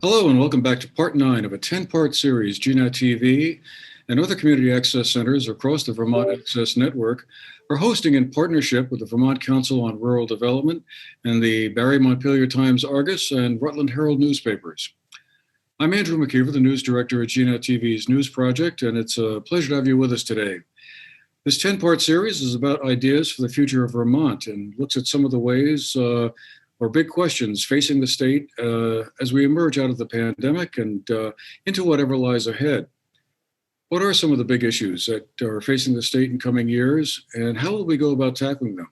Hello and welcome back to part 9 of a 10-part series GNAT-TV and other community access centers across the Vermont Access Network are hosting in partnership with the Vermont Council on Rural Development and the Barre Montpelier Times Argus and Rutland Herald newspapers. I'm Andrew McKeever, the news director at GNAT-TV's News Project, and it's a pleasure to have you with us today. This 10-part series is about ideas for the future of Vermont and looks at some of the ways or big questions facing the state as we emerge out of the pandemic and into whatever lies ahead. What are some of the big issues that are facing the state in coming years, and how will we go about tackling them?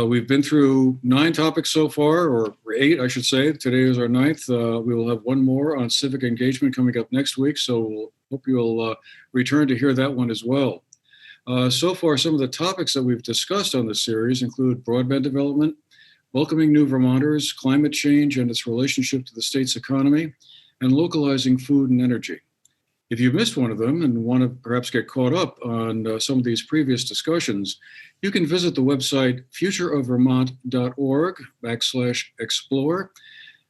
We've been through 9 topics so far, or 8, I should say. Today is our 9th. We will have one more on civic engagement coming up next week, so we'll hope you'll return to hear that one as well. So far, some of the topics that we've discussed on this series include broadband development, welcoming new Vermonters, climate change and its relationship to the state's economy, and localizing food and energy. If you missed one of them and want to perhaps get caught up on some of these previous discussions, you can visit the website futureofvermont.org/explore,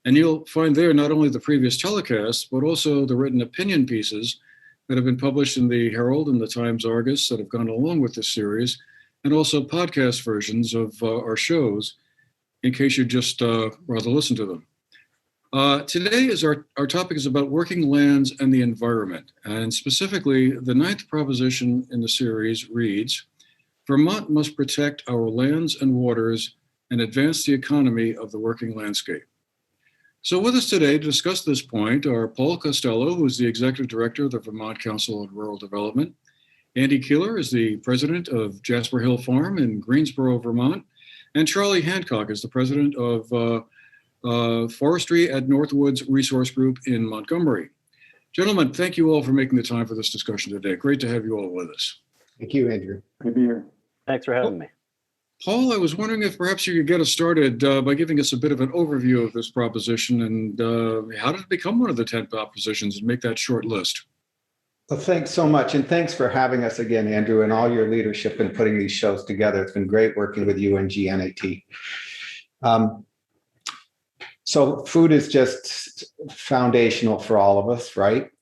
and you'll find there not only the previous telecasts, but also the written opinion pieces that have been published in the Herald and the Times Argus that have gone along with this series, and also podcast versions of our shows, in case you just rather listen to them. Today our topic is about working lands and the environment. And specifically, the 9th proposition in the series reads, Vermont must protect our lands and waters and advance the economy of the working landscape. So with us today to discuss this point are Paul Costello, who is the Executive Director of the Vermont Council on Rural Development. Andy Kehler is the President of Jasper Hill Farm in Greensboro, Vermont. And Charlie Hancock is the president of Forestry at Northwoods Resource Group in Montgomery. Gentlemen, thank you all for making the time for this discussion today. Great to have you all with us. Thank you, Andrew. Good to be here. Thanks for having me. Paul, I was wondering if perhaps you could get us started by giving us a bit of an overview of this proposition and how did it become one of the 10 propositions and make that short list? Well, thanks so much. And thanks for having us again, Andrew, and all your leadership in putting these shows together. It's been great working with you and GNAT. So food is just foundational for all of us, right?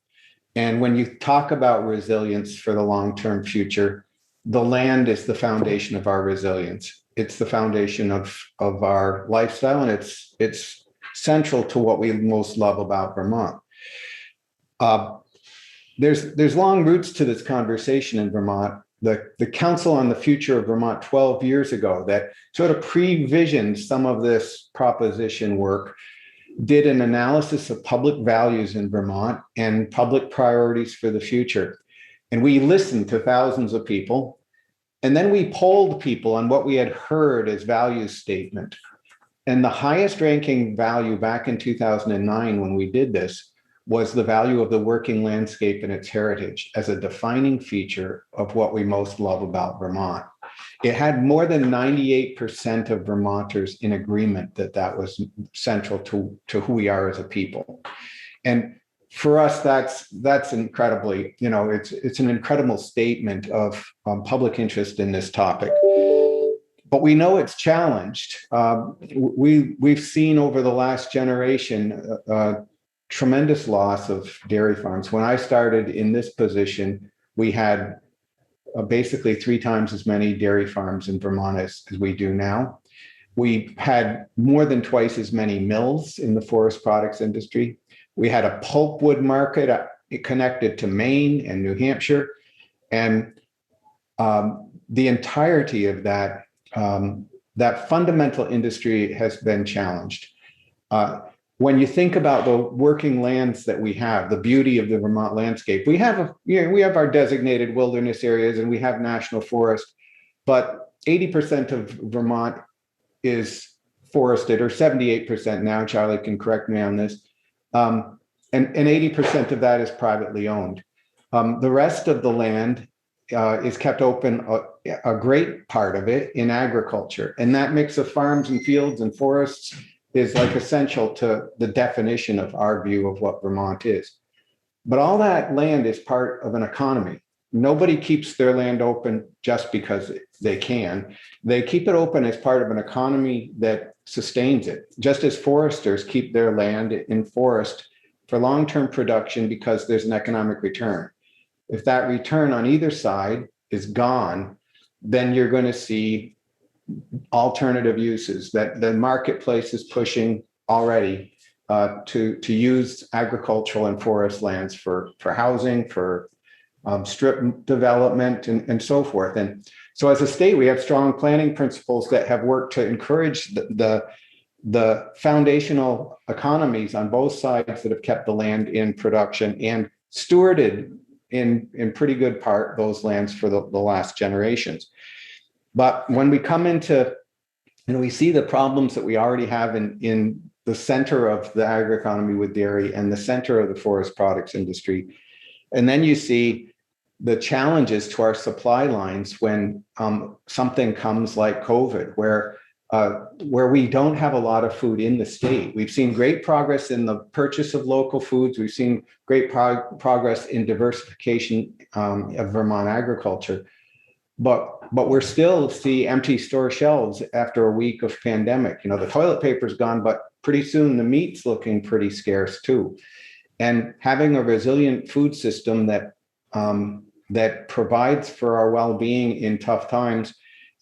And when you talk about resilience for the long-term future, the land is the foundation of our resilience. It's the foundation of our lifestyle, and it's central to what we most love about Vermont. There's long roots to this conversation in Vermont. The Council on the Future of Vermont 12 years ago that sort of pre-visioned some of this proposition work did an analysis of public values in Vermont and public priorities for the future. And we listened to thousands of people. And then we polled people on what we had heard as values statement. And the highest ranking value back in 2009 when we did this was the value of the working landscape and its heritage as a defining feature of what we most love about Vermont. It had more than 98% of Vermonters in agreement that that was central to who we are as a people. And for us, that's incredibly, it's an incredible statement of public interest in this topic. But we know it's challenged. We've seen over the last generation tremendous loss of dairy farms. When I started in this position, we had basically 3 times as many dairy farms in Vermont as we do now. We had more than twice as many mills in the forest products industry. We had a pulpwood market connected to Maine and New Hampshire. And the entirety of that fundamental industry has been challenged. When you think about the working lands that we have, the beauty of the Vermont landscape, we have our designated wilderness areas and we have national forest, but 80% of Vermont is forested, or 78% now. Charlie can correct me on this, and 80% of that is privately owned. The rest of the land is kept open, a great part of it in agriculture, and that mix of farms and fields and forests is like essential to the definition of our view of what Vermont is. But all that land is part of an economy. Nobody keeps their land open just because they can. They keep it open as part of an economy that sustains it. Just as foresters keep their land in forest for long-term production because there's an economic return. If that return on either side is gone, then you're going to see alternative uses that the marketplace is pushing already to use agricultural and forest lands for housing, for strip development, and so forth. And so as a state, we have strong planning principles that have worked to encourage the foundational economies on both sides that have kept the land in production and stewarded in pretty good part those lands for the last generations. But when we come into, and we see the problems that we already have in the center of the agri-economy with dairy and the center of the forest products industry, and then you see the challenges to our supply lines when something comes like COVID, where we don't have a lot of food in the state. We've seen great progress in the purchase of local foods. We've seen great progress in diversification of Vermont agriculture. But we're still see empty store shelves after a week of pandemic. You know, the toilet paper's gone, but pretty soon the meat's looking pretty scarce too. And having a resilient food system that provides for our well-being in tough times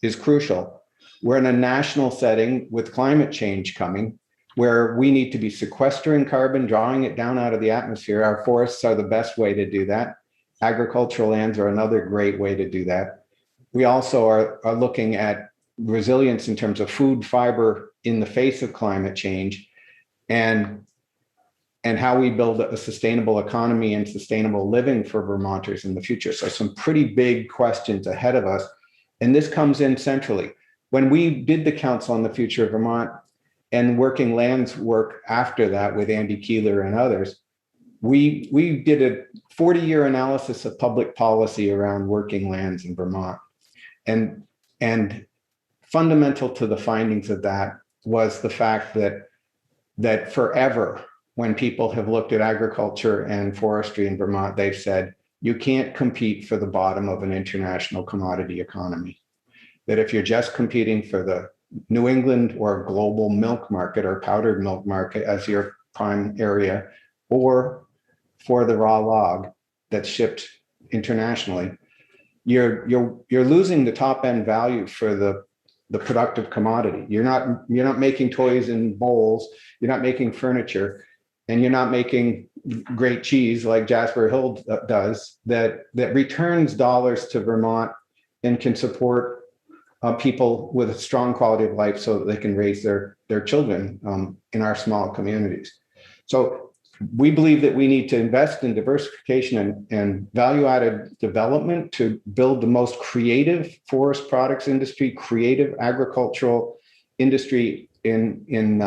is crucial. We're in a national setting with climate change coming, where we need to be sequestering carbon, drawing it down out of the atmosphere. Our forests are the best way to do that. Agricultural lands are another great way to do that. We also are looking at resilience in terms of food, fiber in the face of climate change, and how we build a sustainable economy and sustainable living for Vermonters in the future. So some pretty big questions ahead of us. And this comes in centrally. When we did the Council on the Future of Vermont and Working Lands work after that with Andy Kehler and others, we did a 40-year analysis of public policy around working lands in Vermont. And fundamental to the findings of that was the fact that forever, when people have looked at agriculture and forestry in Vermont, they've said, you can't compete for the bottom of an international commodity economy. That if you're just competing for the New England or global milk market or powdered milk market as your prime area, or for the raw log that's shipped internationally, you're losing the top end value for the productive commodity. You're not making toys in bowls, you're not making furniture, and you're not making great cheese like Jasper Hill does that returns dollars to Vermont and can support people with a strong quality of life so that they can raise their children in our small communities. So we believe that we need to invest in diversification and value-added development to build the most creative forest products industry, creative agricultural industry in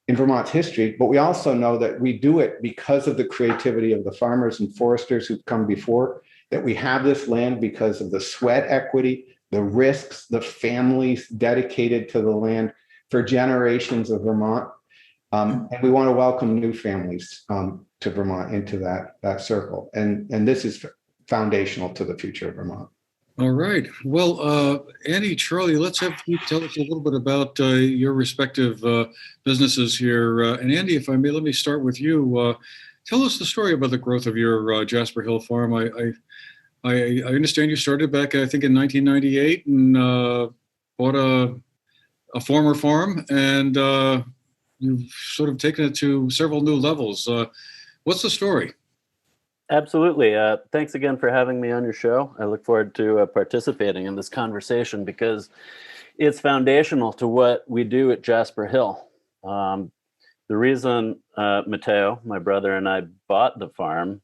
Vermont's history. But we also know that we do it because of the creativity of the farmers and foresters who've come before, that we have this land because of the sweat equity, the risks, the families dedicated to the land for generations of Vermont. And we want to welcome new families to Vermont into that circle. And this is foundational to the future of Vermont. All right. Well, Andy, Charlie, let's have you tell us a little bit about your respective businesses here. And Andy, if I may, let me start with you. Tell us the story about the growth of your Jasper Hill Farm. I understand you started back, I think, in 1998 and bought a former farm, and you've sort of taken it to several new levels. What's the story? Absolutely. Thanks again for having me on your show. I look forward to participating in this conversation because it's foundational to what we do at Jasper Hill. The reason Matteo, my brother, and I bought the farm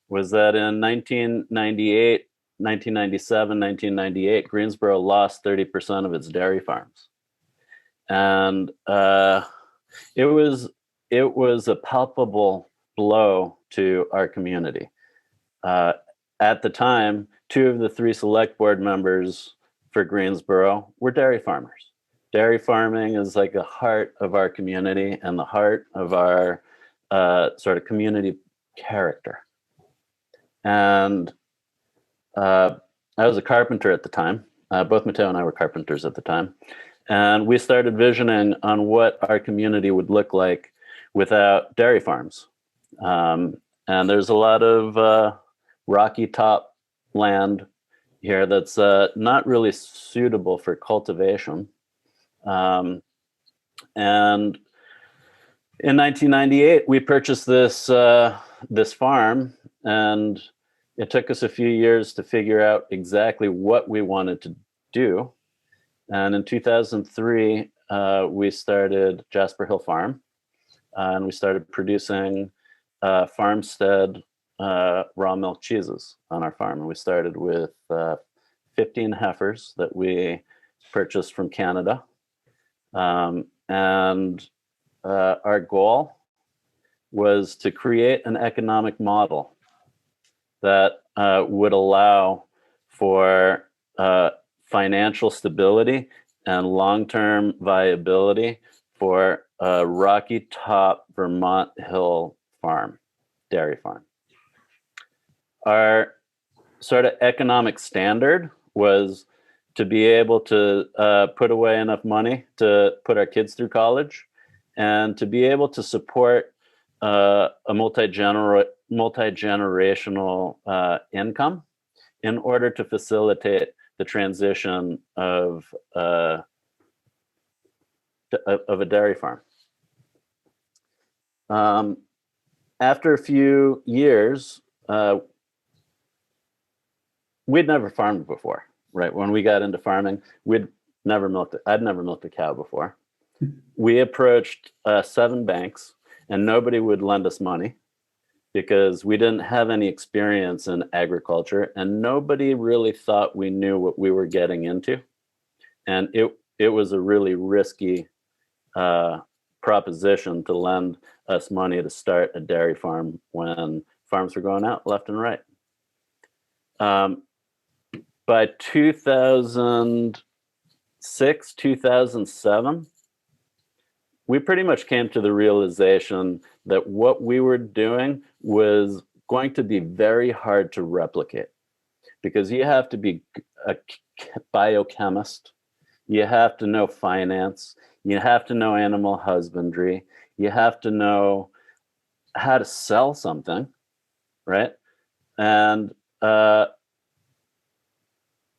was that in 1998, 1997, 1998, Greensboro lost 30% of its dairy farms. And it was a palpable blow to our community. At the time, 2 of the 3 select board members for Greensboro were dairy farmers. Dairy farming is like the heart of our community and the heart of our sort of community character. And I was a carpenter at the time. Both Matteo and I were carpenters at the time. And we started visioning on what our community would look like without dairy farms. And there's a lot of rocky top land here that's not really suitable for cultivation. And in 1998, we purchased this farm, and it took us a few years to figure out exactly what we wanted to do. And in 2003, we started Jasper Hill Farm, and we started producing farmstead raw milk cheeses on our farm. And we started with 15 heifers that we purchased from Canada. And our goal was to create an economic model that would allow for financial stability and long-term viability for a Rocky Top Vermont Hill farm, dairy farm. Our sort of economic standard was to be able to put away enough money to put our kids through college, and to be able to support a multi-generational income in order to facilitate the transition of a dairy farm. After a few years, we'd never farmed before, right? When we got into farming, I'd never milked a cow before. We approached 7 banks, and nobody would lend us money because we didn't have any experience in agriculture, and nobody really thought we knew what we were getting into. And it was a really risky proposition to lend us money to start a dairy farm when farms were going out left and right. By 2006, 2007, we pretty much came to the realization that what we were doing was going to be very hard to replicate, because you have to be a biochemist, you have to know finance, you have to know animal husbandry, you have to know how to sell something, right? And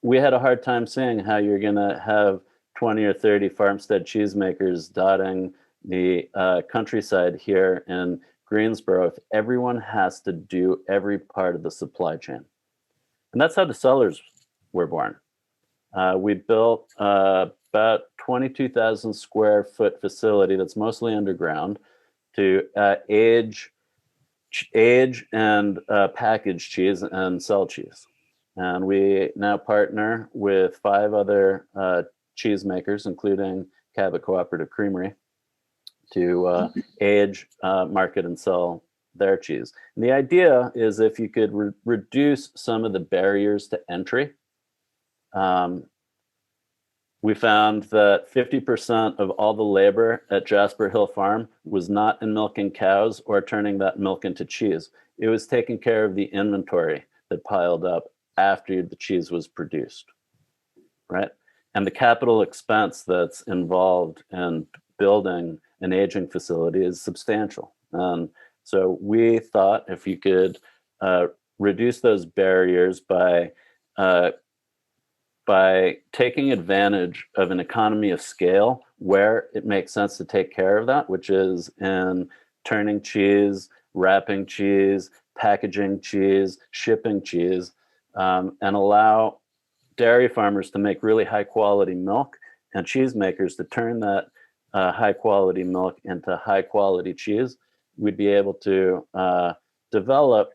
we had a hard time seeing how you're going to have 20 or 30 farmstead cheesemakers dotting the countryside here in Greensboro if everyone has to do every part of the supply chain. And that's how the cellars were born. We built about 22,000 square foot facility that's mostly underground to age and package cheese and sell cheese. And we now partner with 5 other cheesemakers, including Cabot Cooperative Creamery, to age, market, and sell their cheese. And the idea is if you could reduce some of the barriers to entry. We found that 50% of all the labor at Jasper Hill Farm was not in milking cows or turning that milk into cheese. It was taking care of the inventory that piled up after the cheese was produced, right? And the capital expense that's involved in building an aging facility is substantial. So we thought if you could reduce those barriers by taking advantage of an economy of scale where it makes sense to take care of that, which is in turning cheese, wrapping cheese, packaging cheese, shipping cheese, and allow dairy farmers to make really high quality milk and cheesemakers to turn that high quality milk into high quality cheese, we'd be able to develop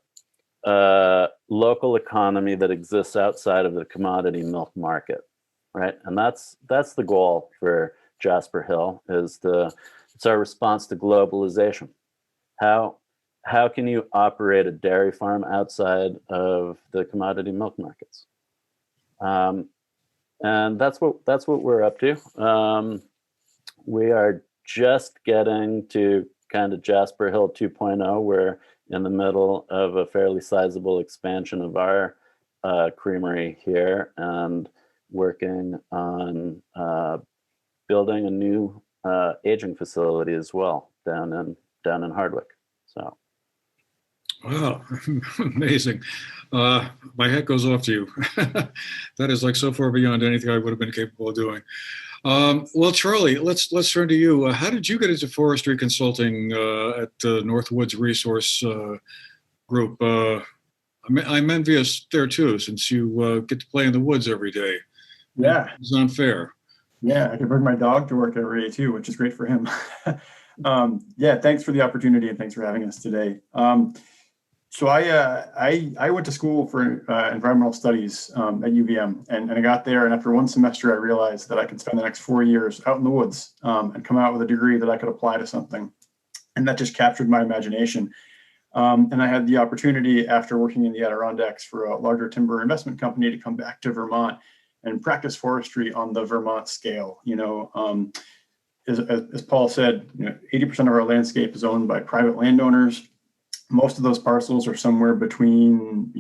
a local economy that exists outside of the commodity milk market, right? And that's the goal for Jasper Hill. It's our response to globalization. How can you operate a dairy farm outside of the commodity milk markets? And that's what we're up to. We are just getting to kind of Jasper Hill 2.0. We're in the middle of a fairly sizable expansion of our creamery here and working on building a new aging facility as well down in Hardwick. So. Wow, amazing. My hat goes off to you. That is like so far beyond anything I would have been capable of doing. Well, Charlie, let's turn to you. How did you get into forestry consulting at the Northwoods Resource Group? I'm envious there too, since you get to play in the woods every day. Yeah, It's unfair. yeah, I can bring my dog to work every day too, which is great for him. Yeah, thanks for the opportunity and thanks for having us today. So I went to school for environmental studies at UVM, and I got there, and after one semester, I realized that I could spend the next 4 years out in the woods and come out with a degree that I could apply to something, and that just captured my imagination. And I had the opportunity, after working in the Adirondacks for a larger timber investment company, to come back to Vermont and practice forestry on the Vermont scale. As Paul said, 80% of our landscape is owned by private landowners. Most of those parcels are somewhere between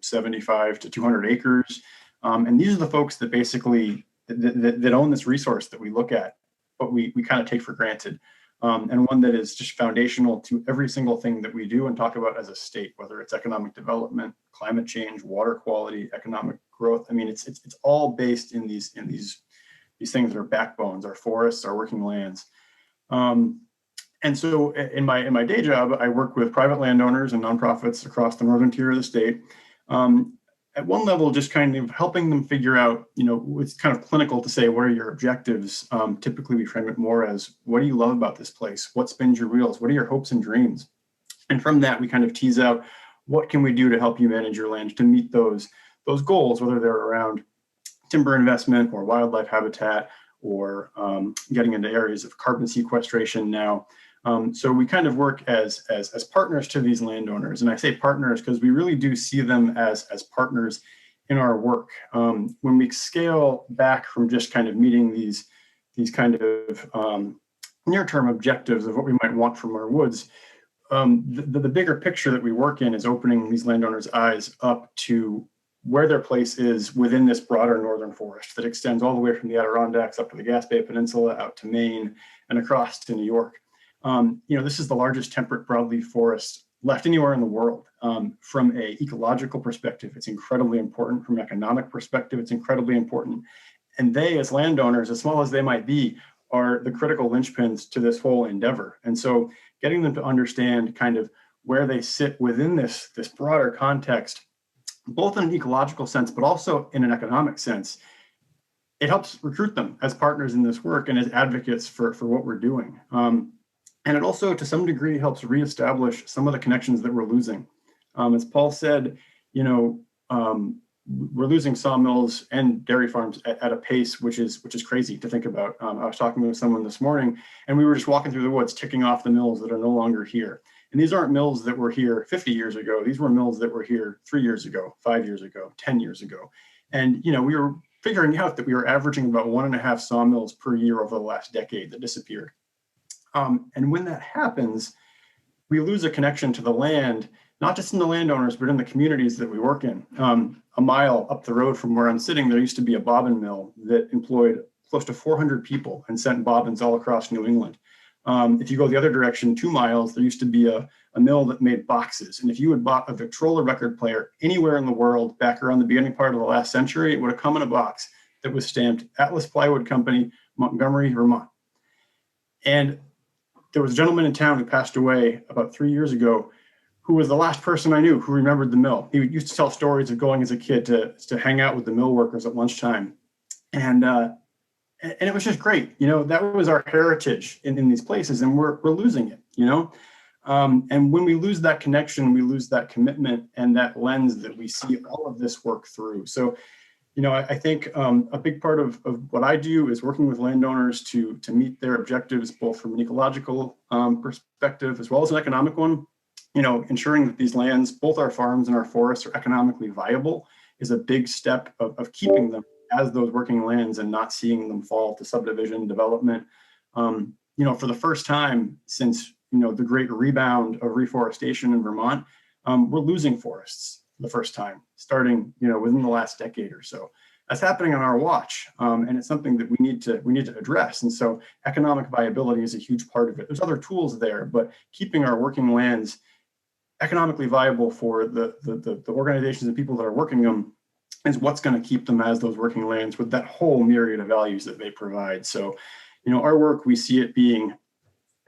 75 to 200 acres, and these are the folks that basically that own this resource that we look at, but we kind of take for granted, and one that is just foundational to every single thing that we do and talk about as a state, whether it's economic development, climate change, water quality, economic growth. I mean, it's all based in these things that are backbones, our forests, our working lands. And so in my day job, I work with private landowners and nonprofits across the northern tier of the state. At one level, just kind of helping them figure out, it's kind of clinical to say, what are your objectives? Typically, we frame it more as, what do you love about this place? What spins your wheels? What are your hopes and dreams? And from that, we kind of tease out, what can we do to help you manage your land to meet those goals, whether they're around timber investment or wildlife habitat or getting into areas of carbon sequestration now. So we kind of work as partners to these landowners. And I say partners because we really do see them as partners in our work. When we scale back from just kind of meeting these kind of near-term objectives of what we might want from our woods, the bigger picture that we work in is opening these landowners' eyes up to where their place is within this broader northern forest that extends all the way from the Adirondacks up to the Gaspé Peninsula, out to Maine, and across to New York. This is the largest temperate broadleaf forest left anywhere in the world. From an ecological perspective, it's incredibly important. From an economic perspective, it's incredibly important. And they, as landowners, as small as they might be, are the critical linchpins to this whole endeavor. And so getting them to understand kind of where they sit within this broader context, both in an ecological sense, but also in an economic sense, it helps recruit them as partners in this work and as advocates for what we're doing. And it also, to some degree, helps reestablish some of the connections that we're losing. As Paul said, we're losing sawmills and dairy farms at a pace which is crazy to think about. I was talking with someone this morning, and we were just walking through the woods, ticking off the mills that are no longer here. And these aren't mills that were here 50 years ago. These were mills that were here 3 years ago, 5 years ago, 10 years ago. And we were figuring out that we were averaging about 1.5 sawmills per year over the last decade that disappeared. And when that happens, we lose a connection to the land, not just in the landowners, but in the communities that we work in. A mile up the road from where I'm sitting, there used to be a bobbin mill that employed close to 400 people and sent bobbins all across New England. If you go the other direction, 2 miles, there used to be a mill that made boxes. And if you had bought a Victrola record player anywhere in the world back around the beginning part of the last century, it would have come in a box that was stamped Atlas Plywood Company, Montgomery, Vermont. And there was a gentleman in town who passed away about 3 years ago who was the last person I knew who remembered the mill. He used to tell stories of going as a kid to hang out with the mill workers at lunchtime. And it was just great. That was our heritage in these places, and we're losing it, and when we lose that connection, we lose that commitment and that lens that we see all of this work through. So, I think a big part of what I do is working with landowners to meet their objectives, both from an ecological perspective as well as an economic one. Ensuring that these lands, both our farms and our forests, are economically viable is a big step of keeping them as those working lands and not seeing them fall to subdivision development. For the first time since the great rebound of reforestation in Vermont, we're losing forests for the first time, starting within the last decade or so. That's happening on our watch, and it's something that we need to address. And so economic viability is a huge part of it. There's other tools there, but keeping our working lands economically viable for the organizations and people that are working them is what's going to keep them as those working lands with that whole myriad of values that they provide. So, our work, we see it being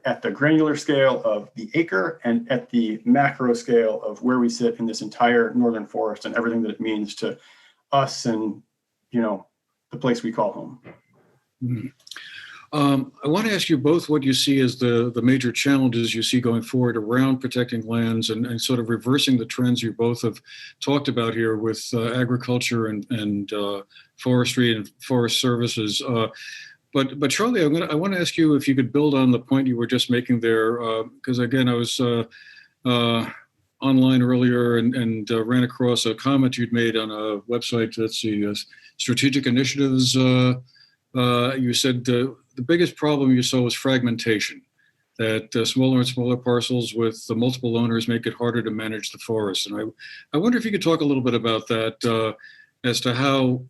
at the granular scale of the acre and at the macro scale of where we sit in this entire northern forest and everything that it means to us and, the place we call home. Mhm. I want to ask you both what you see as the major challenges you see going forward around protecting lands and sort of reversing the trends you both have talked about here with agriculture and forestry and forest services. But Charlie, I want to ask you if you could build on the point you were just making there, because again, I was online earlier and ran across a comment you'd made on a website. Let's see, Strategic Initiatives. You said the biggest problem you saw was fragmentation, that smaller and smaller parcels with multiple owners make it harder to manage the forest. And I wonder if you could talk a little bit about that as to how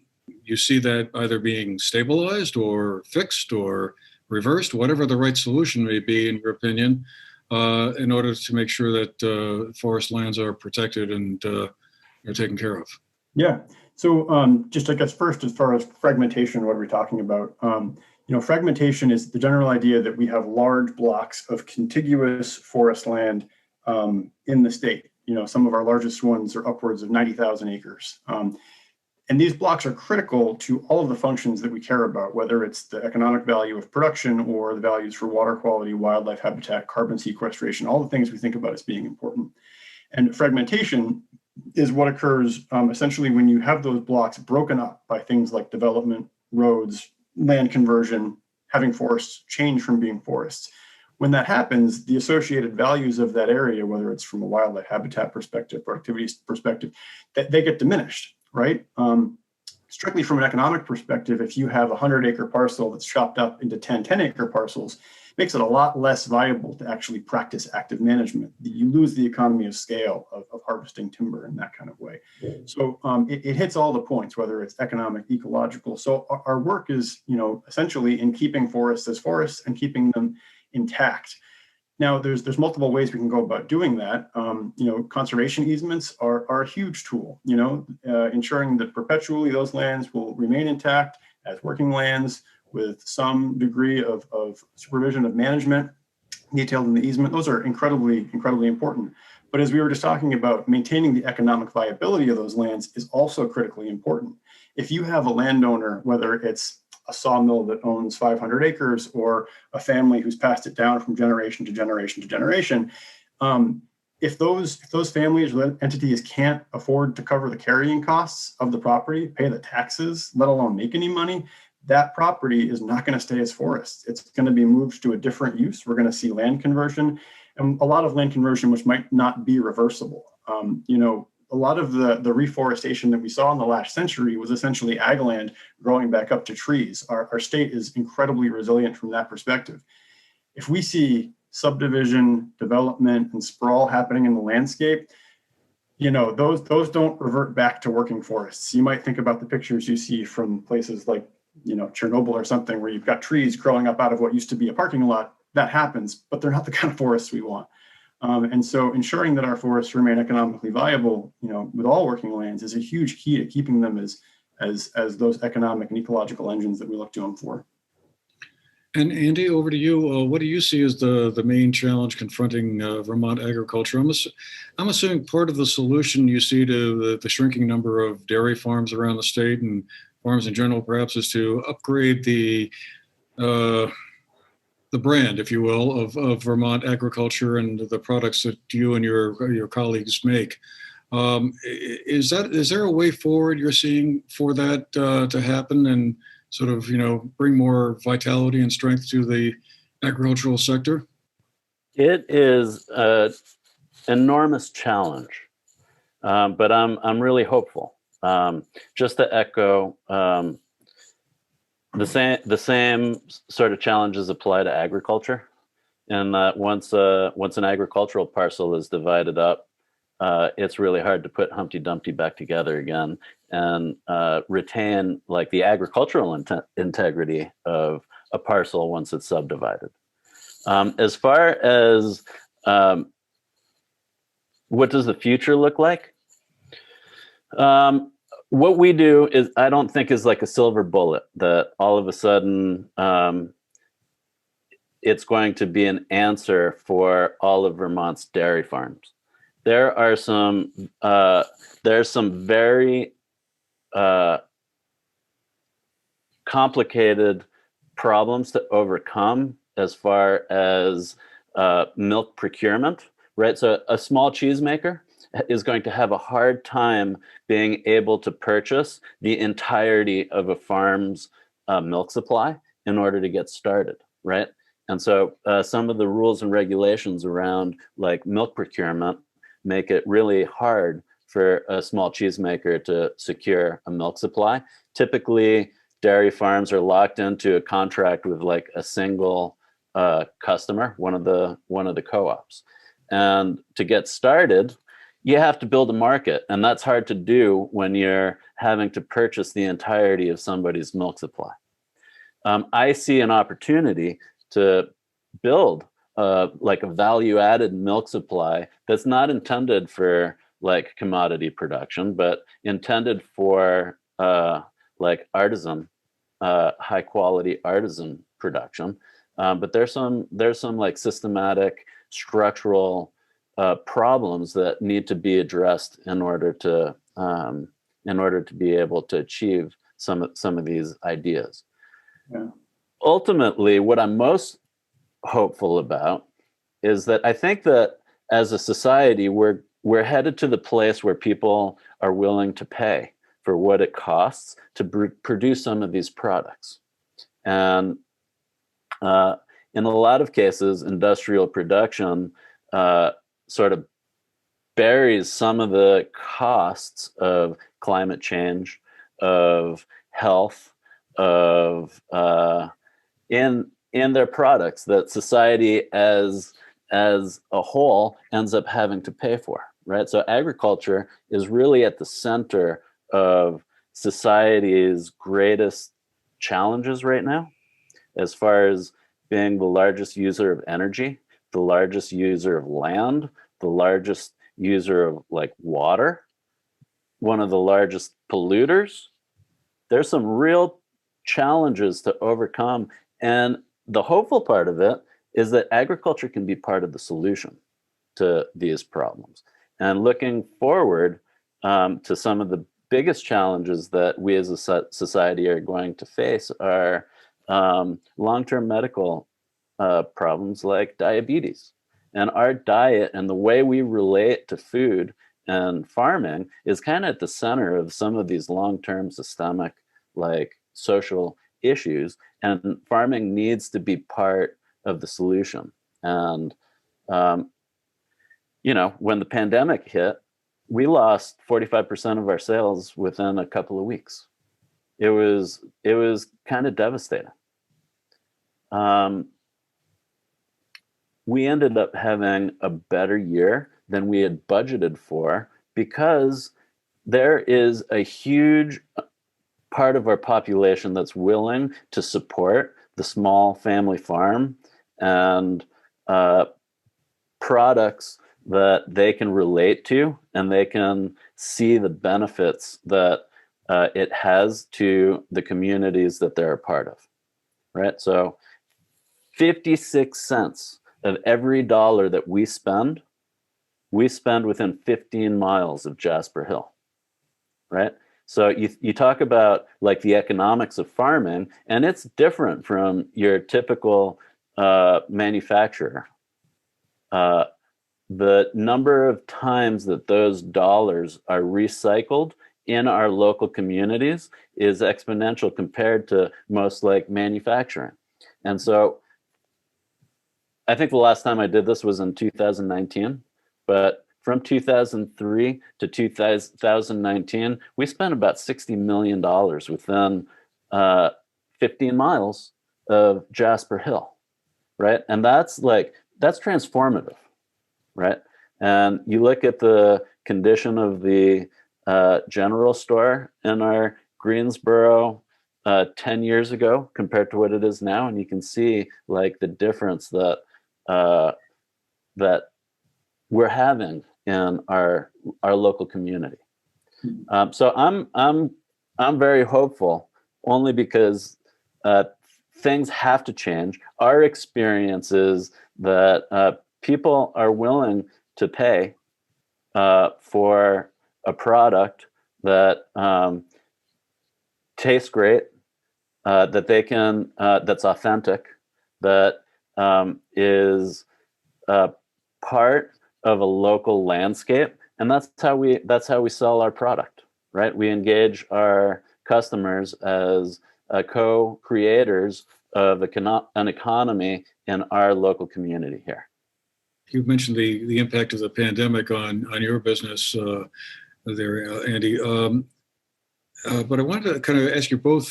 you see that either being stabilized or fixed or reversed, whatever the right solution may be, in your opinion, in order to make sure that forest lands are protected and taken care of. Yeah. So just I guess first, as far as fragmentation, what are we talking about? Fragmentation is the general idea that we have large blocks of contiguous forest land in the state. Some of our largest ones are upwards of 90,000 acres. And these blocks are critical to all of the functions that we care about, whether it's the economic value of production or the values for water quality, wildlife habitat, carbon sequestration, all the things we think about as being important. And fragmentation is what occurs essentially when you have those blocks broken up by things like development, roads, land conversion, having forests change from being forests. When that happens, the associated values of that area, whether it's from a wildlife habitat perspective, productivity perspective, they get diminished, right? Strictly from an economic perspective, if you have a 100-acre parcel that's chopped up into 10-acre parcels, it makes it a lot less viable to actually practice active management. You lose the economy of scale of harvesting timber in that kind of way. So it hits all the points, whether it's economic, ecological. So our work is, essentially in keeping forests as forests and keeping them intact. Now, there's multiple ways we can go about doing that. Conservation easements are a huge tool, ensuring that perpetually those lands will remain intact as working lands with some degree of supervision of management detailed in the easement. Those are incredibly, incredibly important. But as we were just talking about, maintaining the economic viability of those lands is also critically important. If you have a landowner, whether it's a sawmill that owns 500 acres or a family who's passed it down from generation to generation to generation, if those families or entities can't afford to cover the carrying costs of the property, pay the taxes, let alone make any money, that property is not going to stay as forest. It's going to be moved to a different use. We're going to see land conversion, and a lot of land conversion which might not be reversible. A lot of the reforestation that we saw in the last century was essentially ag land growing back up to trees. Our state is incredibly resilient from that perspective. If we see subdivision, development, and sprawl happening in the landscape, those don't revert back to working forests. You might think about the pictures you see from places like, Chernobyl or something, where you've got trees growing up out of what used to be a parking lot. That happens, but they're not the kind of forests we want. And so ensuring that our forests remain economically viable, with all working lands is a huge key to keeping them as those economic and ecological engines that we look to them for. And Andy, over to you. What do you see as the main challenge confronting Vermont agriculture? I'm assuming part of the solution you see to the shrinking number of dairy farms around the state and farms in general, perhaps, is to upgrade the brand, if you will, of Vermont agriculture and the products that you and your colleagues make. Is there a way forward you're seeing for that to happen and sort of bring more vitality and strength to the agricultural sector? It is an enormous challenge, but I'm really hopeful. Just to echo, the same sort of challenges apply to agriculture, and that once an agricultural parcel is divided up, it's really hard to put Humpty Dumpty back together again and retain like the agricultural integrity of a parcel once it's subdivided. As far as what does the future look like? What we do is, I don't think is like a silver bullet that all of a sudden it's going to be an answer for all of Vermont's dairy farms. There's some very complicated problems to overcome as far as milk procurement, right? So a small cheesemaker is going to have a hard time being able to purchase the entirety of a farm's milk supply in order to get started, right? And so some of the rules and regulations around like milk procurement make it really hard for a small cheesemaker to secure a milk supply. Typically, dairy farms are locked into a contract with like a single customer, one of the co-ops. And to get started, you have to build a market, and that's hard to do when you're having to purchase the entirety of somebody's milk supply. I see an opportunity to build like a value-added milk supply that's not intended for like commodity production, but intended for like artisan, high-quality artisan production. But there's some like systematic, structural problems that need to be addressed in order to be able to achieve some of these ideas. Yeah. Ultimately, what I'm most hopeful about is that I think that as a society, we're headed to the place where people are willing to pay for what it costs to produce some of these products. And in a lot of cases, industrial production sort of buries some of the costs of climate change, of health, of in their products that society as a whole ends up having to pay for, right? So agriculture is really at the center of society's greatest challenges right now, as far as being the largest user of energy, the largest user of land, the largest user of like water, one of the largest polluters. There's some real challenges to overcome. And the hopeful part of it is that agriculture can be part of the solution to these problems. And looking forward to some of the biggest challenges that we as a society are going to face are long-term medical problems like diabetes. And our diet and the way we relate to food and farming is kind of at the center of some of these long-term systemic, like social issues. And farming needs to be part of the solution. And, you know, when the pandemic hit, we lost 45% of our sales within a couple of weeks. It was kind of devastating. We ended up having a better year than we had budgeted for because there is a huge part of our population that's willing to support the small family farm and products that they can relate to, and they can see the benefits that it has to the communities that they're a part of, right? So 56 cents of every dollar that we spend within 15 miles of Jasper Hill, right? So you talk about like the economics of farming, and it's different from your typical manufacturer. The number of times that those dollars are recycled in our local communities is exponential compared to most like manufacturing. And so I think the last time I did this was in 2019, but from 2003 to 2019, we spent about $60 million within 15 miles of Jasper Hill, right? And that's transformative, right? And you look at the condition of the general store in our Greensboro 10 years ago compared to what it is now, and you can see like the difference that that we're having in our local community. So I'm very hopeful, only because things have to change. Our experience is that people are willing to pay for a product that tastes great, that they can, that's authentic, that is part of a local landscape, and that's how we sell our product, right? We engage our customers as co-creators of an economy in our local community here. You mentioned the impact of the pandemic on your business there, Andy. But I wanted to kind of ask you both,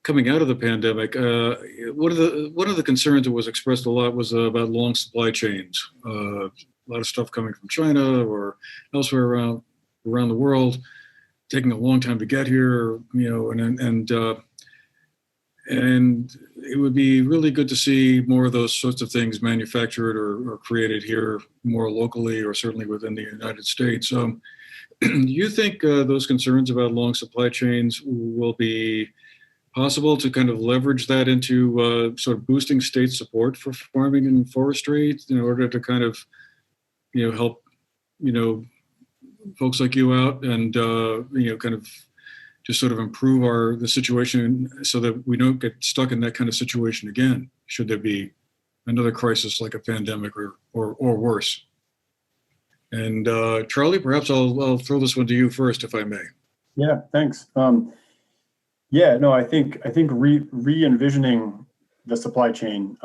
coming out of the pandemic, one of the concerns that was expressed a lot was about long supply chains. A lot of stuff coming from China or elsewhere around the world, taking a long time to get here, and it would be really good to see more of those sorts of things manufactured or created here more locally, or certainly within the United States. Do you think those concerns about long supply chains will be possible to kind of leverage that into sort of boosting state support for farming and forestry in order to kind of, help, folks like you out and, kind of just sort of improve the situation so that we don't get stuck in that kind of situation again, should there be another crisis like a pandemic or worse? And Charlie, perhaps I'll throw this one to you first, if I may. Yeah, thanks. I think re-envisioning the supply chain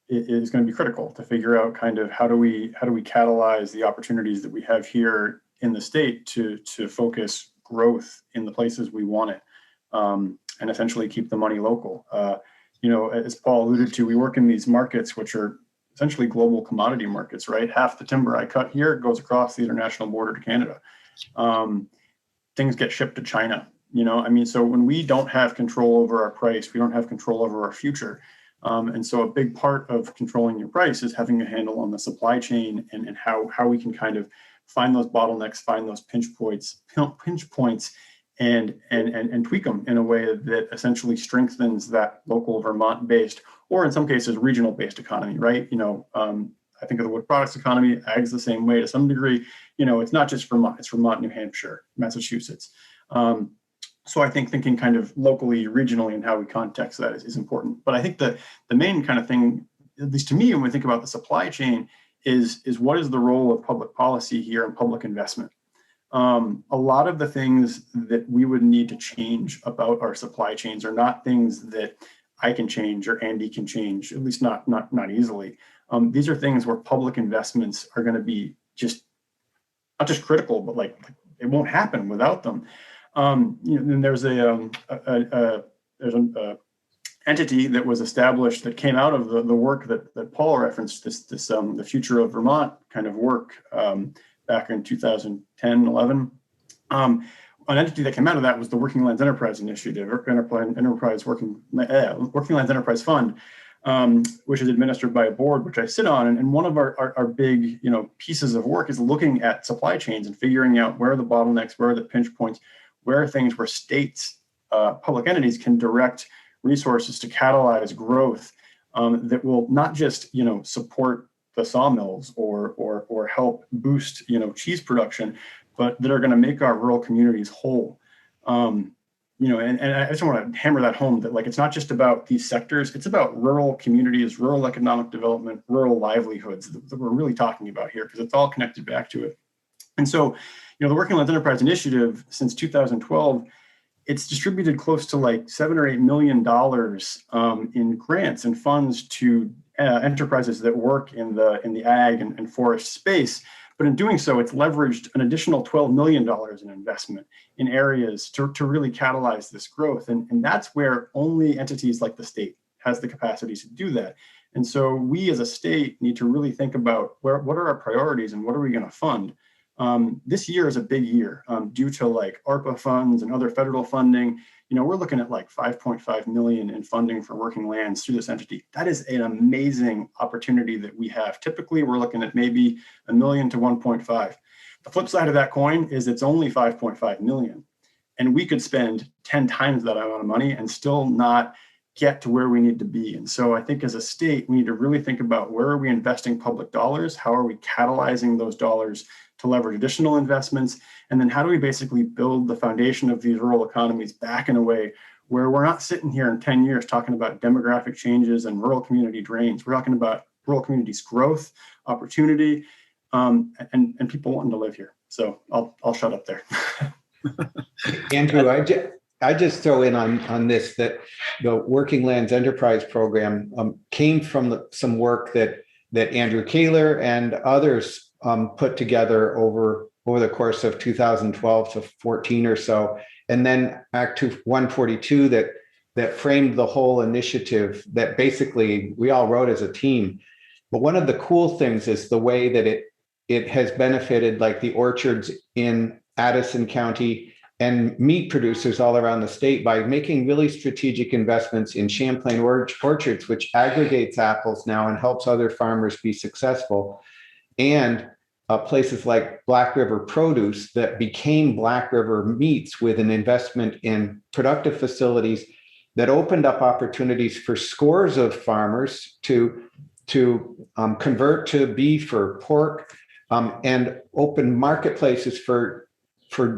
is going to be critical to figure out kind of how do we catalyze the opportunities that we have here in the state to focus growth in the places we want it, and essentially keep the money local. As Paul alluded to, we work in these markets which are essentially global commodity markets, right? Half the timber I cut here goes across the international border to Canada. Things get shipped to China. So when we don't have control over our price, we don't have control over our future. And so a big part of controlling your price is having a handle on the supply chain and how we can kind of find those bottlenecks, find those pinch points, and tweak them in a way that essentially strengthens that local Vermont-based, or in some cases regional-based economy, right? I think of the wood products economy, ag's the same way to some degree. It's not just Vermont, it's Vermont, New Hampshire, Massachusetts. So I think thinking kind of locally, regionally, and how we context that is important. But I think the main kind of thing, at least to me, when we think about the supply chain, is what is the role of public policy here and public investment? A lot of the things that we would need to change about our supply chains are not things that I can change or Andy can change, at least not easily. These are things where public investments are going to be not just critical, but like it won't happen without them. And there's an entity that was established that came out of the work that Paul referenced, the Future of Vermont kind of work back in 2010, 11. An entity that came out of that was the Working Lands Enterprise Initiative, Working Lands Enterprise Fund, which is administered by a board, which I sit on. And one of our big pieces of work is looking at supply chains and figuring out where are the bottlenecks, where are the pinch points, where are things where states, public entities can direct resources to catalyze growth that will not just support the sawmills or help boost cheese production, but that are going to make our rural communities whole. And I just want to hammer that home that it's not just about these sectors, it's about rural communities, rural economic development, rural livelihoods that we're really talking about here, because it's all connected back to it. And so, the Working Lands Enterprise Initiative since 2012, it's distributed close to $7 or $8 million in grants and funds to enterprises that work in the ag and forest space. But in doing so, it's leveraged an additional $12 million in investment in areas to really catalyze this growth. And that's where only entities like the state has the capacity to do that. And so we as a state need to really think about what are our priorities and what are we going to fund. This year is a big year due to like ARPA funds and other federal funding. We're looking at like 5.5 million in funding for working lands through this entity. That is an amazing opportunity that we have. Typically, we're looking at maybe $1 million to 1.5. The flip side of that coin is it's only 5.5 million. And we could spend 10 times that amount of money and still not get to where we need to be. And so I think as a state, we need to really think about where are we investing public dollars? How are we catalyzing those dollars to leverage additional investments? And then how do we basically build the foundation of these rural economies back in a way where we're not sitting here in 10 years talking about demographic changes and rural community drains. We're talking about rural communities' growth, opportunity, and people wanting to live here. So I'll shut up there. Andrew, I just throw in on this that the Working Lands Enterprise Program came from some work that Andrew Kehler and others put together over the course of 2012 to 14 or so, and then Act 142 that framed the whole initiative that basically we all wrote as a team. But one of the cool things is the way that it has benefited like the orchards in Addison County and meat producers all around the state by making really strategic investments in Champlain orchards, which aggregates apples now and helps other farmers be successful. And places like Black River Produce that became Black River Meats with an investment in productive facilities that opened up opportunities for scores of farmers to convert to beef or pork, and open marketplaces for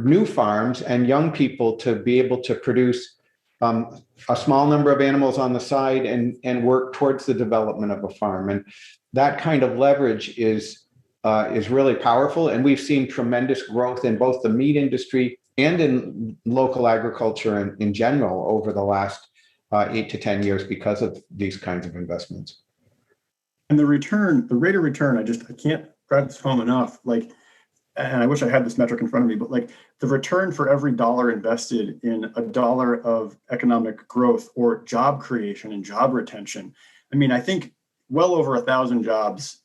new farms and young people to be able to produce a small number of animals on the side and work towards the development of a farm. And that kind of leverage is really powerful. And we've seen tremendous growth in both the meat industry and in local agriculture in general over the last 8 to 10 years because of these kinds of investments. And the rate of return, I can't drive this home enough. And I wish I had this metric in front of me, but like the return for every dollar invested in a dollar of economic growth or job creation and job retention. I mean, I think well over 1,000 jobs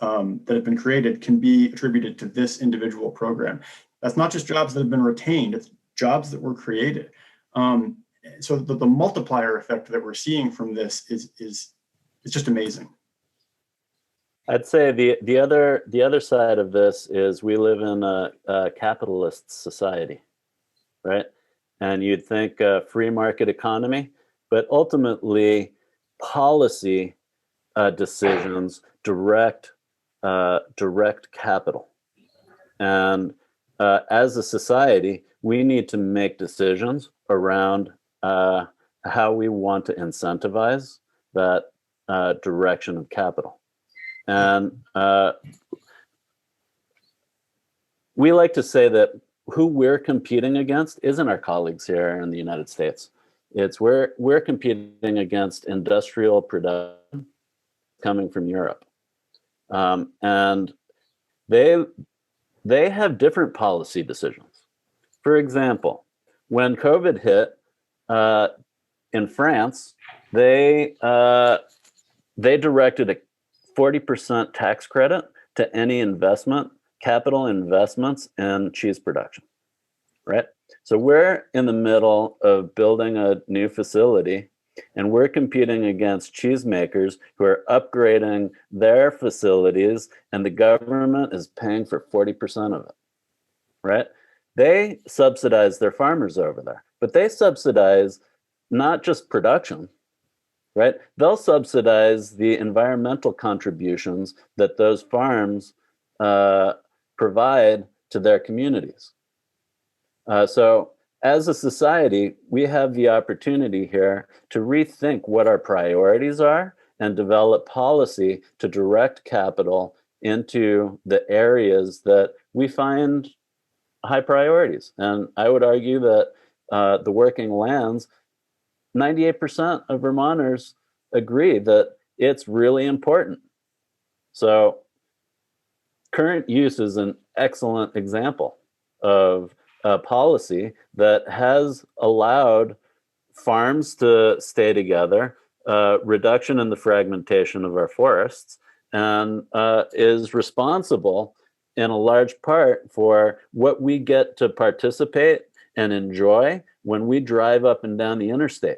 that have been created can be attributed to this individual program. That's not just jobs that have been retained, it's jobs that were created. So the multiplier effect that we're seeing from this is just amazing. I'd say the other side of this is we live in a capitalist society, right? And you'd think a free market economy, but ultimately policy decisions direct capital. And as a society, we need to make decisions around how we want to incentivize that direction of capital. And we like to say that who we're competing against isn't our colleagues here in the United States. It's we're competing against industrial production coming from Europe. And they have different policy decisions. For example, when COVID hit in France, they directed a 40% tax credit to any capital investments in cheese production, right? So we're in the middle of building a new facility and we're competing against cheesemakers who are upgrading their facilities and the government is paying for 40% of it, right? They subsidize their farmers over there, but they subsidize not just production, right? They'll subsidize the environmental contributions that those farms provide to their communities. So as a society, we have the opportunity here to rethink what our priorities are and develop policy to direct capital into the areas that we find high priorities. And I would argue that the working lands, 98% of Vermonters agree that it's really important. So current use is an excellent example of a policy that has allowed farms to stay together, reduction in the fragmentation of our forests, and is responsible in a large part for what we get to participate and enjoy when we drive up and down the interstate,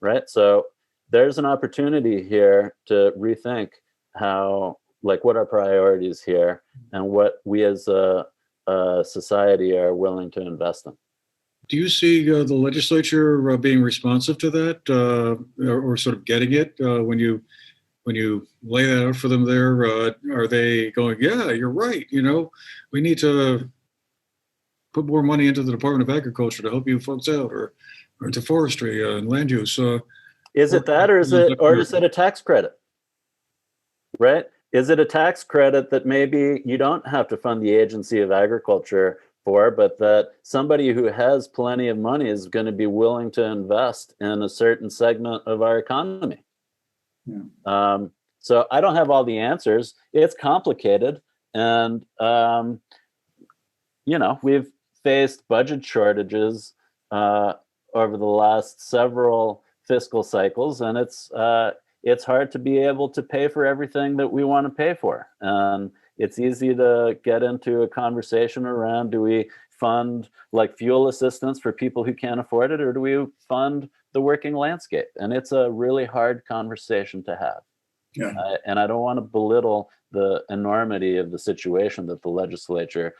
right? So there's an opportunity here to rethink how, like, what our priorities here and what we as a society are willing to invest in. Do you see the legislature being responsive to that, or sort of getting it when you lay that out for them there? Are they going, yeah, you're right, we need to put more money into the Department of Agriculture to help you folks out, or into forestry and land use? Is it that, or is it a tax credit, right? Is it a tax credit that maybe you don't have to fund the Agency of Agriculture for, but that somebody who has plenty of money is going to be willing to invest in a certain segment of our economy? Yeah. So I don't have all the answers. It's complicated. And, we've faced budget shortages over the last several fiscal cycles, and it's hard to be able to pay for everything that we want to pay for. And it's easy to get into a conversation around, do we fund like fuel assistance for people who can't afford it, or do we fund the working landscape? And it's a really hard conversation to have. Yeah. And I don't want to belittle the enormity of the situation that the legislature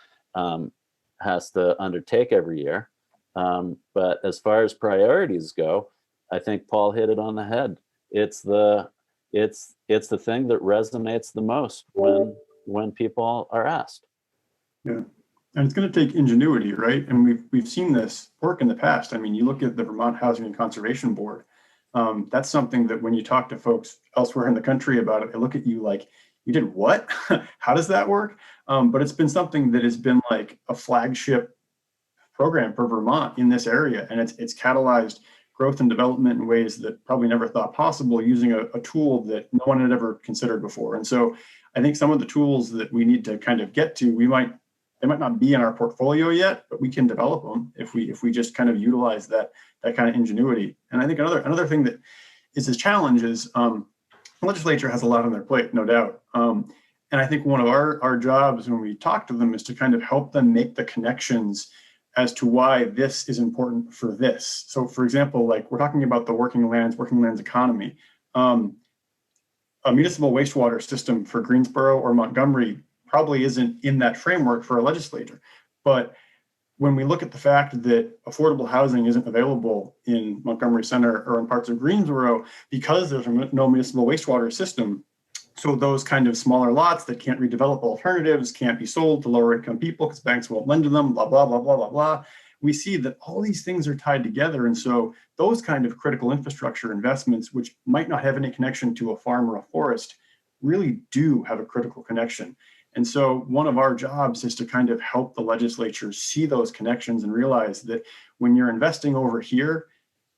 has to undertake every year. But as far as priorities go, I think Paul hit it on the head. It's the thing that resonates the most when people are asked. Yeah, and it's going to take ingenuity, right? And we've seen this work in the past. I mean, you look at the Vermont Housing and Conservation Board. That's something that when you talk to folks elsewhere in the country about it, they look at you like, you did what? How does that work? But it's been something that has been like a flagship program for Vermont in this area, and it's catalyzed growth and development in ways that probably never thought possible, using a tool that no one had ever considered before. And so I think some of the tools that we need to kind of get to, they might not be in our portfolio yet, but we can develop them if we just kind of utilize that kind of ingenuity. And I think another thing that is a challenge is the legislature has a lot on their plate, no doubt. And I think one of our jobs when we talk to them is to kind of help them make the connections as to why this is important for this. So for example, like we're talking about the working lands economy. A municipal wastewater system for Greensboro or Montgomery probably isn't in that framework for a legislator. But when we look at the fact that affordable housing isn't available in Montgomery Center or in parts of Greensboro because there's no municipal wastewater system, so those kind of smaller lots that can't redevelop alternatives can't be sold to lower income people because banks won't lend to them, blah, blah, blah, blah, blah, blah. We see that all these things are tied together. And so those kind of critical infrastructure investments, which might not have any connection to a farm or a forest, really do have a critical connection. And so one of our jobs is to kind of help the legislature see those connections and realize that when you're investing over here,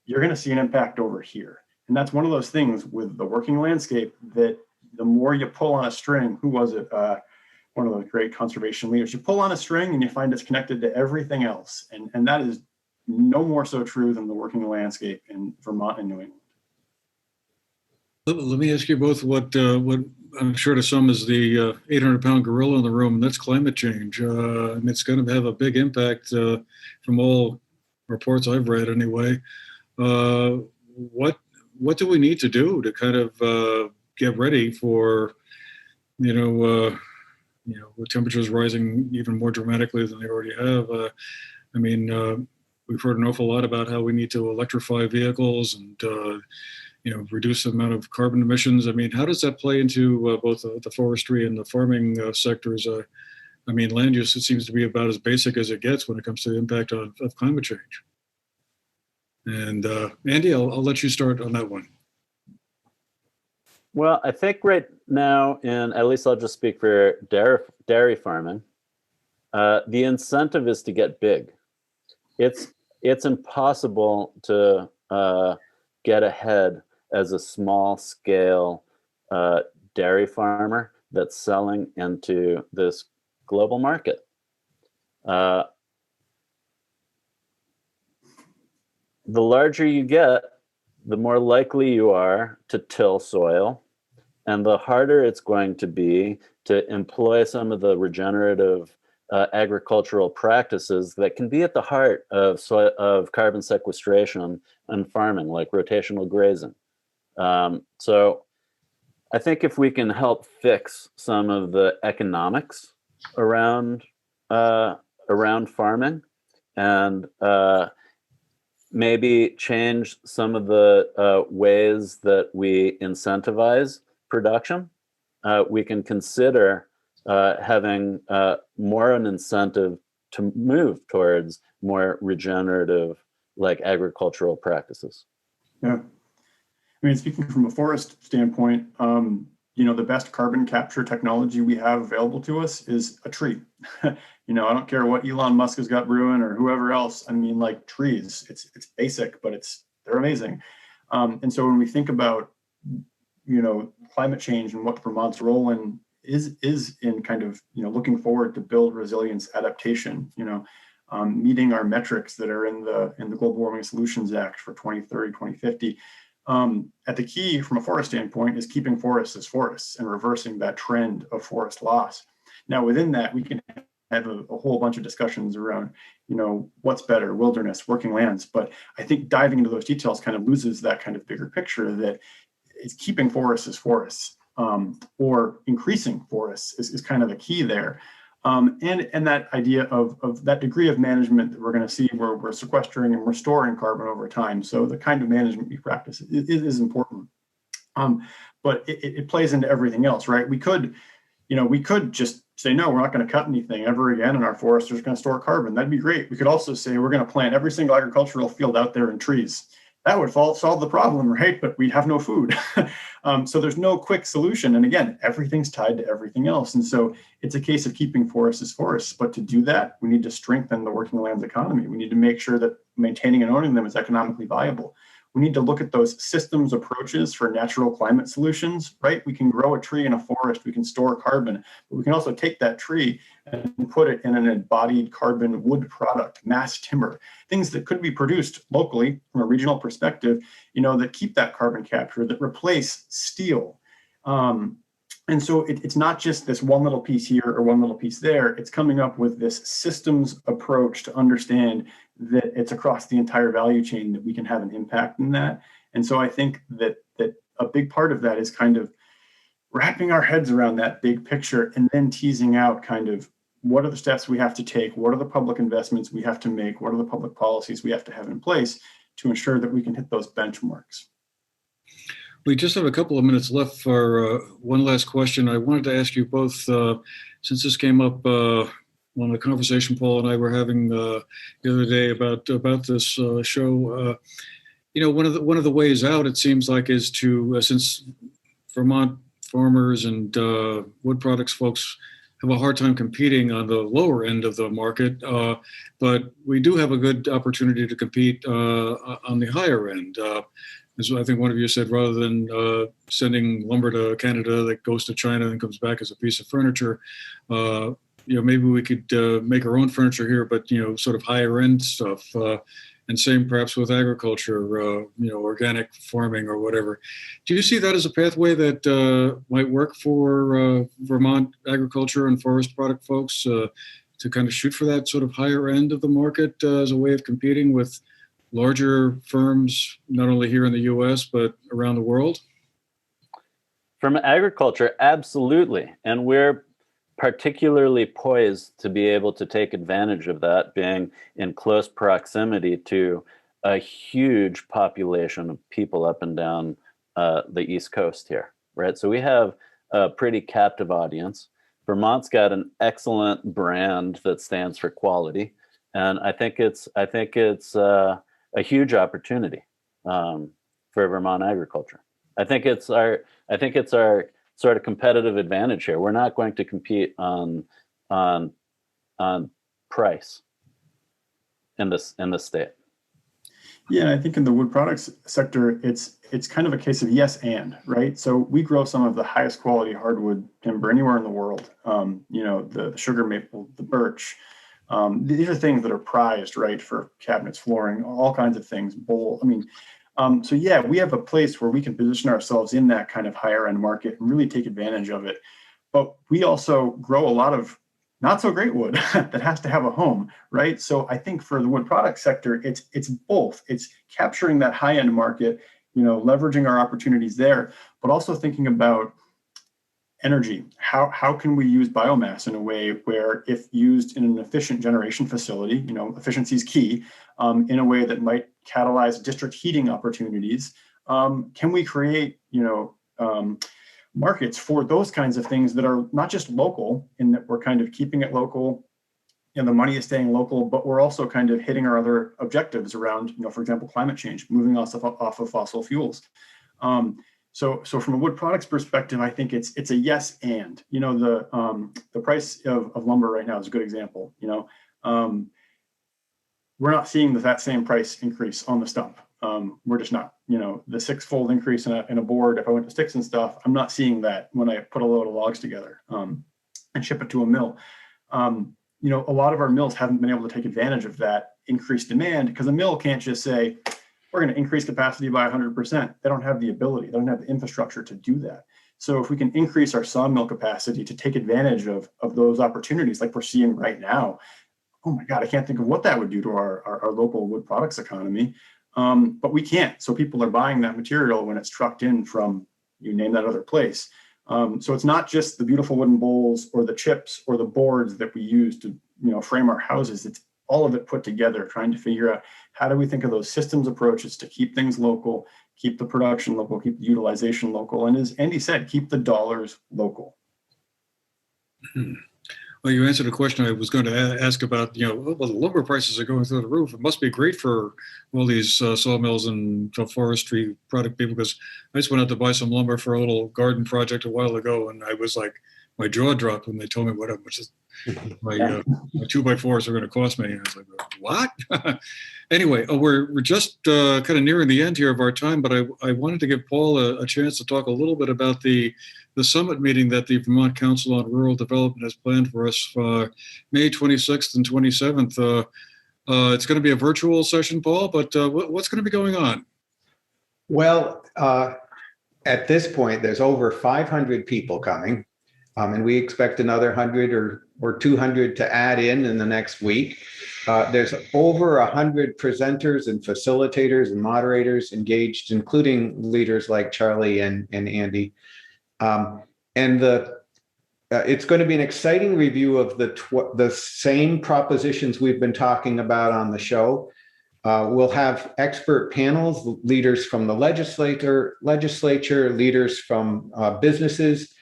you're going to see an impact over here. And that's one of those things with the working landscape that the more you pull on a string, who was it? One of the great conservation leaders, you pull on a string and you find it's connected to everything else. And that is no more so true than the working landscape in Vermont and New England. Let me ask you both what I'm sure to some is the 800-pound gorilla in the room, and that's climate change. And it's going to have a big impact from all reports I've read anyway. What do we need to do to kind of get ready for, with temperatures rising even more dramatically than they already have? We've heard an awful lot about how we need to electrify vehicles and, reduce the amount of carbon emissions. How does that play into both the forestry and the farming sectors? Land use, it seems to be about as basic as it gets when it comes to the impact of climate change. And Andy, I'll let you start on that one. Well, I think right now, and at least I'll just speak for dairy farming, the incentive is to get big. It's impossible to get ahead as a small scale dairy farmer that's selling into this global market. The larger you get, the more likely you are to till soil, and the harder it's going to be to employ some of the regenerative agricultural practices that can be at the heart of carbon sequestration and farming, like rotational grazing. So I think if we can help fix some of the economics around farming, and maybe change some of the ways that we incentivize production, we can consider having more an incentive to move towards more regenerative, like agricultural practices. Yeah. I mean, speaking from a forest standpoint, the best carbon capture technology we have available to us is a tree. I don't care what Elon Musk has got brewing or whoever else. I mean, like trees, it's basic, but they're amazing. And so when we think about, climate change and what Vermont's role in is in kind of, looking forward to build resilience adaptation, meeting our metrics that are in the Global Warming Solutions Act for 2030, 2050. At the key from a forest standpoint is keeping forests as forests and reversing that trend of forest loss. Now, within that, we can have a whole bunch of discussions around, what's better, wilderness, working lands. But I think diving into those details kind of loses that kind of bigger picture that it's keeping forests as forests, or increasing forests is kind of the key there. And that idea of that degree of management that we're going to see where we're sequestering and we're storing carbon over time. So the kind of management we practice is important. But it plays into everything else, right? We could just say, no, we're not going to cut anything ever again, and our forests are just going to store carbon. That'd be great. We could also say we're going to plant every single agricultural field out there in trees. That would solve the problem, right? But we'd have no food. So there's no quick solution. And again, everything's tied to everything else. And so it's a case of keeping forests as forests. But to do that, we need to strengthen the working lands economy. We need to make sure that maintaining and owning them is economically viable. We need to look at those systems approaches for natural climate solutions, right? We can grow a tree in a forest, we can store carbon, but we can also take that tree and put it in an embodied carbon wood product, mass timber, things that could be produced locally from a regional perspective, that keep that carbon capture, that replace steel. And so it's not just this one little piece here or one little piece there. It's coming up with this systems approach to understand that it's across the entire value chain that we can have an impact in that. And so I think that a big part of that is kind of wrapping our heads around that big picture and then teasing out kind of what are the steps we have to take, what are the public investments we have to make, what are the public policies we have to have in place to ensure that we can hit those benchmarks. We just have a couple of minutes left for one last question. I wanted to ask you both, since this came up on a conversation Paul and I were having the other day about this show. One of the ways out, it seems like, is to since Vermont farmers and wood products folks have a hard time competing on the lower end of the market, but we do have a good opportunity to compete on the higher end. As I think one of you said, rather than sending lumber to Canada that goes to China and comes back as a piece of furniture, maybe we could make our own furniture here, but sort of higher end stuff. And same perhaps with agriculture, organic farming or whatever. Do you see that as a pathway that might work for Vermont agriculture and forest product folks to kind of shoot for that sort of higher end of the market as a way of competing with larger firms, not only here in the U.S., but around the world? From agriculture, absolutely. And we're particularly poised to be able to take advantage of that, being in close proximity to a huge population of people up and down the East Coast here, right? So we have a pretty captive audience. Vermont's got an excellent brand that stands for quality, and I think it's a huge opportunity for Vermont agriculture. I think it's our sort of competitive advantage here. We're not going to compete on price in this state. Yeah, I think in the wood products sector, it's kind of a case of yes and, right? So we grow some of the highest quality hardwood timber anywhere in the world. The sugar maple, the birch. These are things that are prized, right, for cabinets, flooring, all kinds of things, bowl. I mean, So yeah, we have a place where we can position ourselves in that kind of higher end market and really take advantage of it. But we also grow a lot of not so great wood that has to have a home, right? So I think for the wood product sector, it's both. It's capturing that high end market, leveraging our opportunities there, but also thinking about energy. How can we use biomass in a way where, if used in an efficient generation facility, efficiency is key, in a way that might catalyze district heating opportunities? Can we create, markets for those kinds of things that are not just local, in that we're kind of keeping it local and the money is staying local, but we're also kind of hitting our other objectives around, for example, climate change, moving off of fossil fuels. So from a wood products perspective, I think it's a yes and. The price of lumber right now is a good example. We're not seeing that same price increase on the stump. We're just not. The six-fold increase in a board, if I went to sticks and stuff, I'm not seeing that when I put a load of logs together and ship it to a mill. A lot of our mills haven't been able to take advantage of that increased demand, because a mill can't just say, we're going to increase capacity by 100%. They don't have the ability. They don't have the infrastructure to do that. So if we can increase our sawmill capacity to take advantage of those opportunities like we're seeing right now, oh my God, I can't think of what that would do to our local wood products economy. But we can't. So people are buying that material when it's trucked in from, you name that other place. So it's not just the beautiful wooden bowls or the chips or the boards that we use to, frame our houses. It's all of it put together, trying to figure out, how do we think of those systems approaches to keep things local, keep the production local, keep the utilization local, and as Andy said, keep the dollars local. Well, you answered a question I was going to ask about, the lumber prices are going through the roof. It must be great for all these sawmills and forestry product people, because I just went out to buy some lumber for a little garden project a while ago, and I was like, my jaw dropped when they told me what my 2x4s are going to cost me. And I was like, what? Anyway, we're just kind of nearing the end here of our time, but I wanted to give Paul a chance to talk a little bit about the summit meeting that the Vermont Council on Rural Development has planned for us for May 26th and 27th. It's going to be a virtual session, Paul, but what's going to be going on? Well, at this point, there's over 500 people coming. And we expect another 100 or 200 to add in the next week. There's over 100 presenters and facilitators and moderators engaged, including leaders like Charlie and Andy. It's going to be an exciting review of the same propositions we've been talking about on the show. We'll have expert panels, leaders from the legislature, leaders from businesses,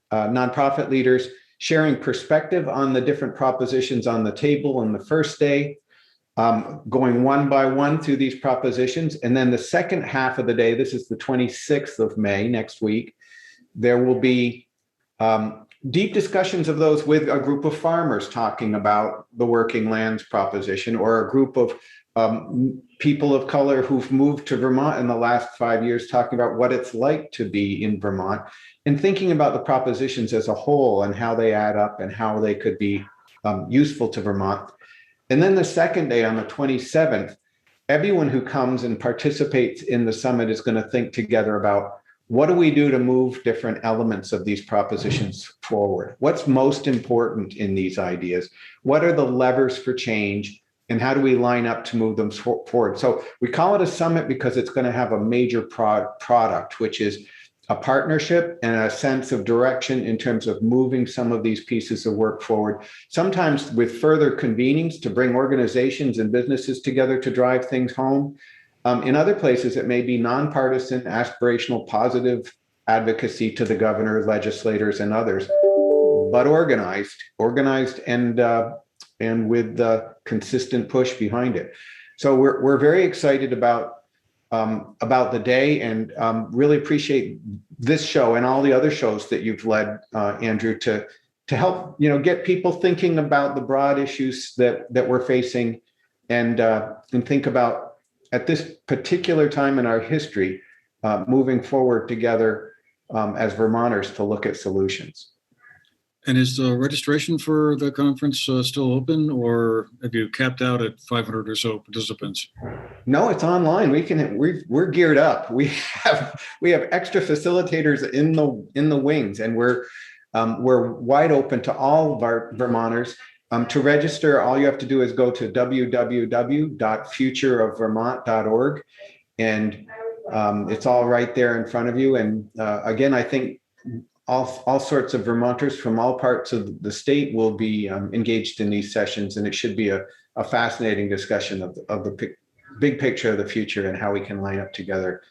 nonprofit leaders, sharing perspective on the different propositions on the table on the first day, going one by one through these propositions. And then the second half of the day, this is the 26th of May, next week, there will be deep discussions of those with a group of farmers talking about the working lands proposition, or a group of people of color who've moved to Vermont in the last 5 years talking about what it's like to be in Vermont, and thinking about the propositions as a whole and how they add up and how they could be useful to Vermont. And then the second day, on the 27th, everyone who comes and participates in the summit is going to think together about, what do we do to move different elements of these propositions forward? What's most important in these ideas? What are the levers for change? And how do we line up to move them forward? So we call it a summit because it's going to have a major product, which is a partnership and a sense of direction in terms of moving some of these pieces of work forward, sometimes with further convenings to bring organizations and businesses together to drive things home. In other places, it may be nonpartisan, aspirational, positive advocacy to the governor, legislators, and others, but organized and with the consistent push behind it. So we're very excited about the day, and really appreciate this show and all the other shows that you've led, Andrew, to help get people thinking about the broad issues that we're facing, and think about, at this particular time in our history, moving forward together as Vermonters to look at solutions. And is the registration for the conference still open, or have you capped out at 500 or so participants? No, it's online. We're geared up. We have extra facilitators in the wings, and we're wide open to all of our Vermonters. To register, all you have to do is go to www.futureofvermont.org, and it's all right there in front of you. And again, I think all sorts of Vermonters from all parts of the state will be engaged in these sessions, and it should be a fascinating discussion of the big picture of the future and how we can line up together,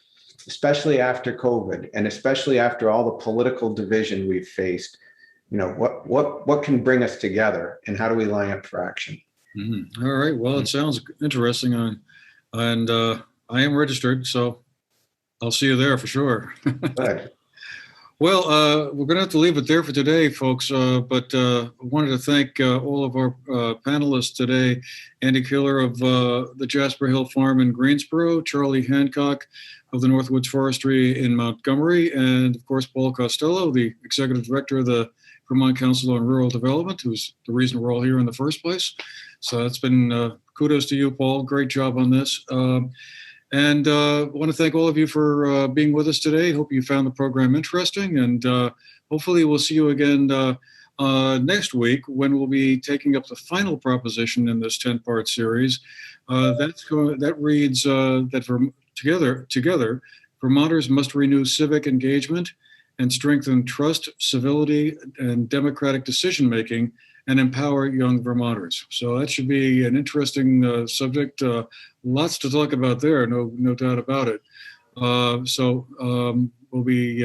especially after COVID, and especially after all the political division we've faced. You know, what can bring us together, and how do we line up for action? Mm-hmm. All right. Well, it sounds interesting, and I am registered, so I'll see you there for sure. Good. Well, we're going to have to leave it there for today, folks. But I wanted to thank all of our panelists today: Andy Kehler of the Jasper Hill Farm in Greensboro, Charlie Hancock of the Northwoods Forestry in Montgomery, and of course Paul Costello, the Executive Director of the Vermont Council on Rural Development, who's the reason we're all here in the first place. So that's been kudos to you, Paul. Great job on this. And I want to thank all of you for being with us today. Hope you found the program interesting, and hopefully we'll see you again next week when we'll be taking up the final proposition in this 10-part series. That reads that together, Vermonters must renew civic engagement and strengthen trust, civility, and democratic decision-making, and empower young Vermonters. So that should be an interesting subject. Lots to talk about there, no doubt about it. So we'll be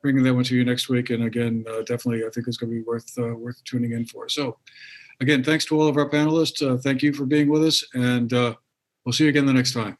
bringing that one to you next week. And again, definitely, I think it's going to be worth tuning in for. So again, thanks to all of our panelists. Thank you for being with us, and we'll see you again the next time.